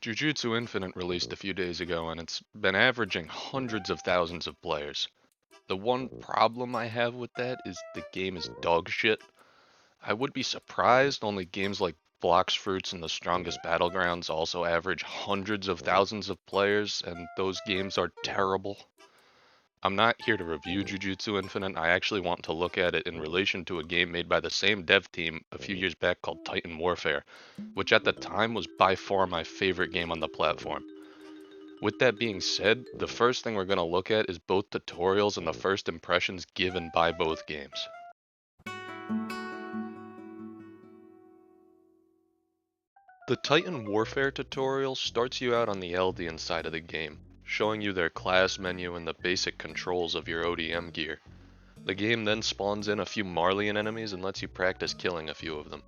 Jujutsu Infinite released a few days ago, and it's been averaging hundreds of thousands of players. The one problem I have with that is the game is dog shit. I would be surprised only games like Blocks Fruits and the Strongest Battlegrounds also average hundreds of thousands of players, and those games are terrible. I'm not here to review Jujutsu Infinite. I actually want to look at it in relation to a game made by the same dev team a few years back called Titan Warfare, which at the time was by far my favorite game on the platform. With that being said, the first thing we're going to look at is both tutorials and the first impressions given by both games. The Titan Warfare tutorial starts you out on the Eldian side of the game, showing you their class menu and the basic controls of your ODM gear. The game then spawns in a few Marleyan enemies and lets you practice killing a few of them.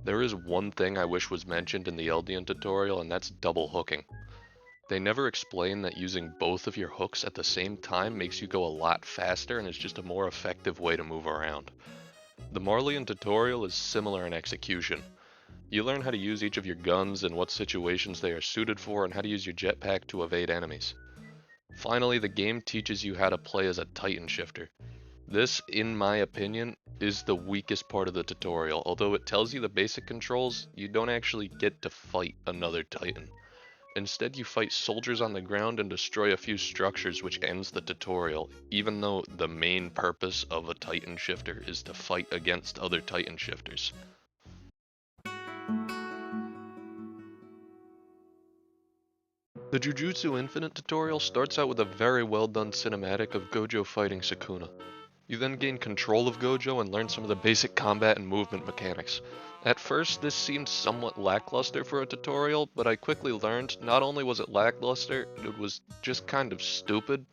There is one thing I wish was mentioned in the Eldian tutorial, and that's double hooking. They never explain that using both of your hooks at the same time makes you go a lot faster and is just a more effective way to move around. The Marleyan tutorial is similar in execution. You learn how to use each of your guns and what situations they are suited for and how to use your jetpack to evade enemies. Finally, the game teaches you how to play as a Titan shifter. This, in my opinion, is the weakest part of the tutorial. Although it tells you the basic controls, you don't actually get to fight another Titan. Instead, you fight soldiers on the ground and destroy a few structures, which ends the tutorial, even though the main purpose of a Titan shifter is to fight against other Titan shifters. The Jujutsu Infinite tutorial starts out with a very well done cinematic of Gojo fighting Sukuna. You then gain control of Gojo and learn some of the basic combat and movement mechanics. At first, this seemed somewhat lackluster for a tutorial, but I quickly learned not only was it lackluster, it was just kind of stupid.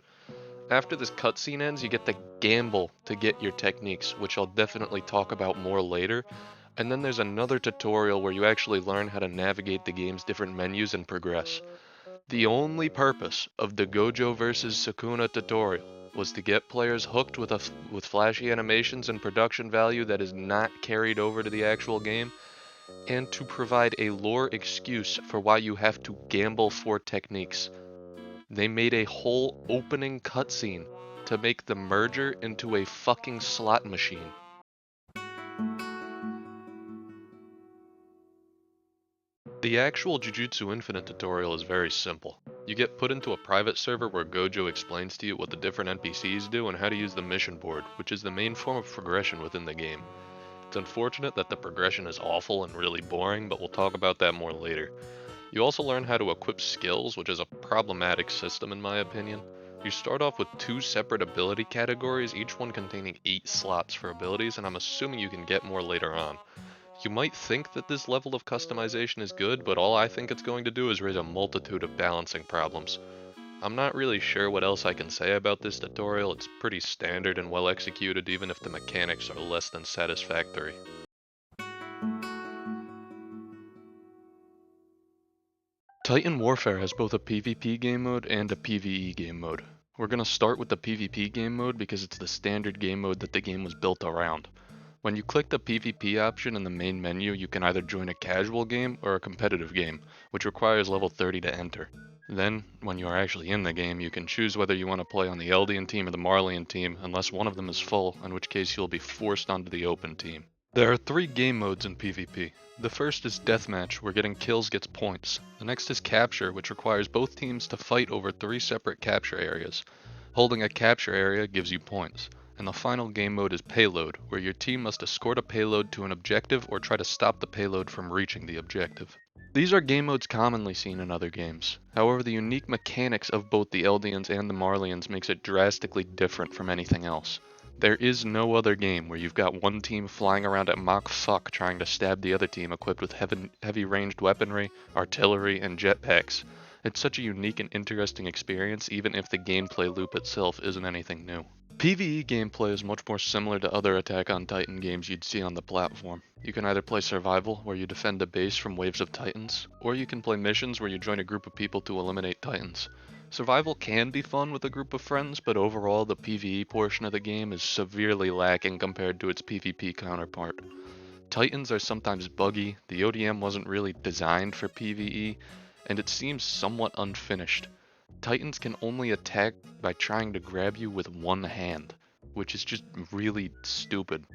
After this cutscene ends, you get to gamble to get your techniques, which I'll definitely talk about more later. And then there's another tutorial where you actually learn how to navigate the game's different menus and progress. The only purpose of the Gojo vs Sukuna tutorial was to get players hooked with flashy animations and production value that is not carried over to the actual game, and to provide a lore excuse for why you have to gamble for techniques. They made a whole opening cutscene to make the merger into a fucking slot machine. The actual Jujutsu Infinite tutorial is very simple. You get put into a private server where Gojo explains to you what the different NPCs do and how to use the mission board, which is the main form of progression within the game. It's unfortunate that the progression is awful and really boring, but we'll talk about that more later. You also learn how to equip skills, which is a problematic system in my opinion. You start off with two separate ability categories, each one containing 8 slots for abilities, and I'm assuming you can get more later on. You might think that this level of customization is good, but all I think it's going to do is raise a multitude of balancing problems. I'm not really sure what else I can say about this tutorial. It's pretty standard and well executed, even if the mechanics are less than satisfactory. Titan Warfare has both a PvP game mode and a PvE game mode. We're going to start with the PvP game mode because it's the standard game mode that the game was built around. When you click the PvP option in the main menu, you can either join a casual game or a competitive game, which requires level 30 to enter. Then, when you are actually in the game, you can choose whether you want to play on the Eldian team or the Marleyan team, unless one of them is full, in which case you'll be forced onto the open team. There are 3 game modes in PvP. The first is Deathmatch, where getting kills gets points. The next is Capture, which requires both teams to fight over 3 separate capture areas. Holding a capture area gives you points. And the final game mode is Payload, where your team must escort a payload to an objective or try to stop the payload from reaching the objective. These are game modes commonly seen in other games. However, the unique mechanics of both the Eldians and the Marleyans makes it drastically different from anything else. There is no other game where you've got one team flying around at Mach fuck trying to stab the other team equipped with heavy ranged weaponry, artillery, and jetpacks. It's such a unique and interesting experience even if the gameplay loop itself isn't anything new. PvE gameplay is much more similar to other Attack on Titan games you'd see on the platform. You can either play Survival, where you defend a base from waves of Titans, or you can play missions where you join a group of people to eliminate Titans. Survival can be fun with a group of friends, but overall the PvE portion of the game is severely lacking compared to its PvP counterpart. Titans are sometimes buggy, the ODM wasn't really designed for PvE, and it seems somewhat unfinished. Titans can only attack by trying to grab you with one hand, which is just really stupid.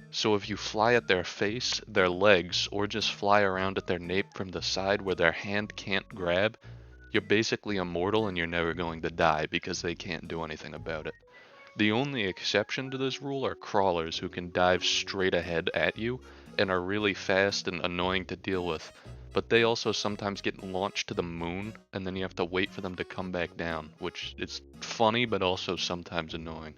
So if you fly at their face, their legs, or just fly around at their nape from the side where their hand can't grab, you're basically immortal and you're never going to die because they can't do anything about it. The only exception to this rule are crawlers who can dive straight ahead at you and are really fast and annoying to deal with, but they also sometimes get launched to the moon and then you have to wait for them to come back down, which is funny but also sometimes annoying.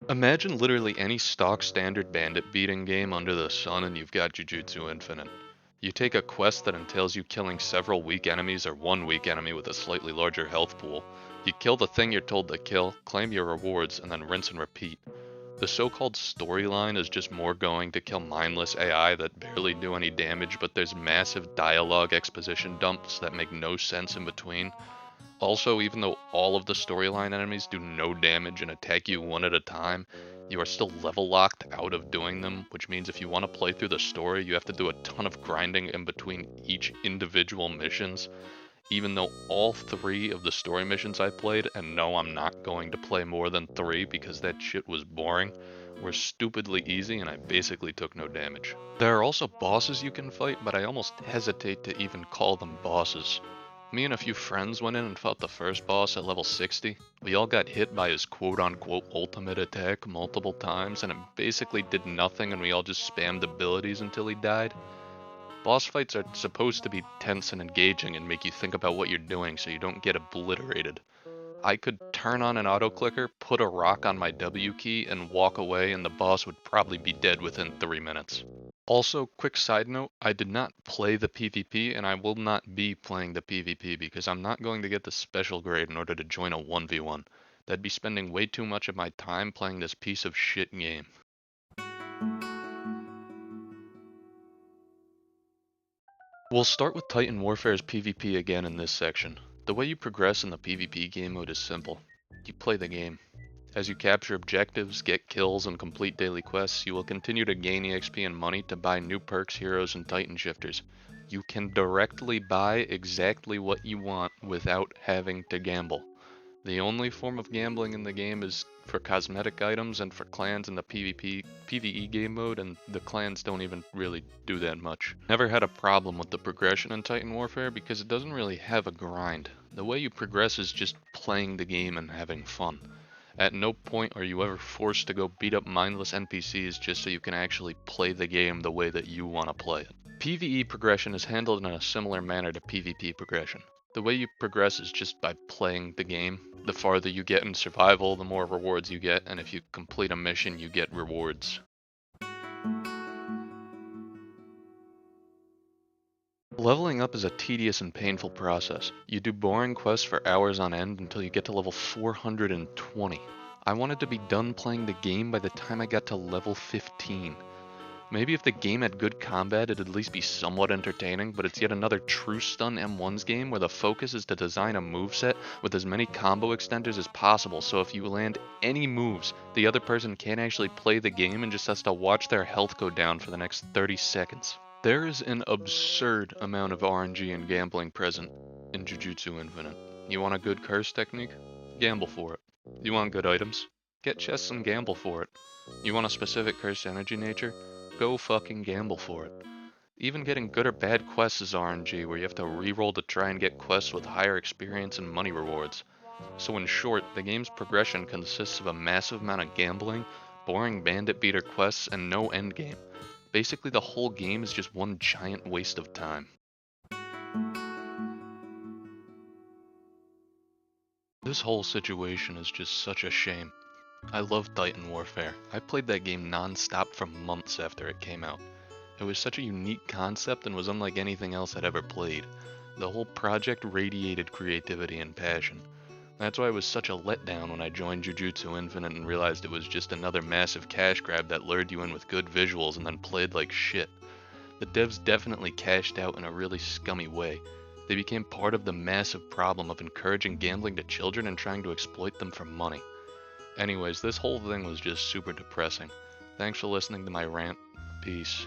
Imagine literally any stock standard bandit beating game under the sun and you've got Jujutsu Infinite. You take a quest that entails you killing several weak enemies or one weak enemy with a slightly larger health pool. You kill the thing you're told to kill, claim your rewards, and then rinse and repeat. The so-called storyline is just more going to kill mindless AI that barely do any damage, but there's massive dialogue exposition dumps that make no sense in between. Also, even though all of the storyline enemies do no damage and attack you one at a time, you are still level locked out of doing them, which means if you want to play through the story, you have to do a ton of grinding in between each individual missions. Even though all three of the story missions I played, and no, I'm not going to play more than three because that shit was boring, were stupidly easy and I basically took no damage. There are also bosses you can fight, but I almost hesitate to even call them bosses. Me and a few friends went in and fought the first boss at level 60. We all got hit by his quote-unquote ultimate attack multiple times and it basically did nothing and we all just spammed abilities until he died. Boss fights are supposed to be tense and engaging and make you think about what you're doing so you don't get obliterated. I could turn on an auto-clicker, put a rock on my W key, and walk away and the boss would probably be dead within 3 minutes. Also, quick side note, I did not play the PvP and I will not be playing the PvP because I'm not going to get the special grade in order to join a 1v1. That'd be spending way too much of my time playing this piece of shit game. We'll start with Titan Warfare's PvP again in this section. The way you progress in the PvP game mode is simple. You play the game. As you capture objectives, get kills, and complete daily quests, you will continue to gain EXP and money to buy new perks, heroes, and Titan shifters. You can directly buy exactly what you want without having to gamble. The only form of gambling in the game is for cosmetic items and for clans in the PvE game mode, and the clans don't even really do that much. Never had a problem with the progression in Titan Warfare because it doesn't really have a grind. The way you progress is just playing the game and having fun. At no point are you ever forced to go beat up mindless NPCs just so you can actually play the game the way that you want to play it. PvE progression is handled in a similar manner to PvP progression. The way you progress is just by playing the game. The farther you get in survival, the more rewards you get, and if you complete a mission, you get rewards. Leveling up is a tedious and painful process. You do boring quests for hours on end until you get to level 420. I wanted to be done playing the game by the time I got to level 15. Maybe if the game had good combat, it'd at least be somewhat entertaining, but it's yet another True Stun M1's game where the focus is to design a moveset with as many combo extenders as possible, so if you land any moves, the other person can't actually play the game and just has to watch their health go down for the next 30 seconds. There is an absurd amount of RNG and gambling present in Jujutsu Infinite. You want a good curse technique? Gamble for it. You want good items? Get chests and gamble for it. You want a specific curse energy nature? Go fucking gamble for it. Even getting good or bad quests is RNG, where you have to reroll to try and get quests with higher experience and money rewards. So in short, the game's progression consists of a massive amount of gambling, boring bandit beater quests, and no endgame. Basically the whole game is just one giant waste of time. This whole situation is just such a shame. I love Titan Warfare. I played that game non-stop for months after it came out. It was such a unique concept and was unlike anything else I'd ever played. The whole project radiated creativity and passion. That's why it was such a letdown when I joined Jujutsu Infinite and realized it was just another massive cash grab that lured you in with good visuals and then played like shit. The devs definitely cashed out in a really scummy way. They became part of the massive problem of encouraging gambling to children and trying to exploit them for money. Anyways, this whole thing was just super depressing. Thanks for listening to my rant. Peace.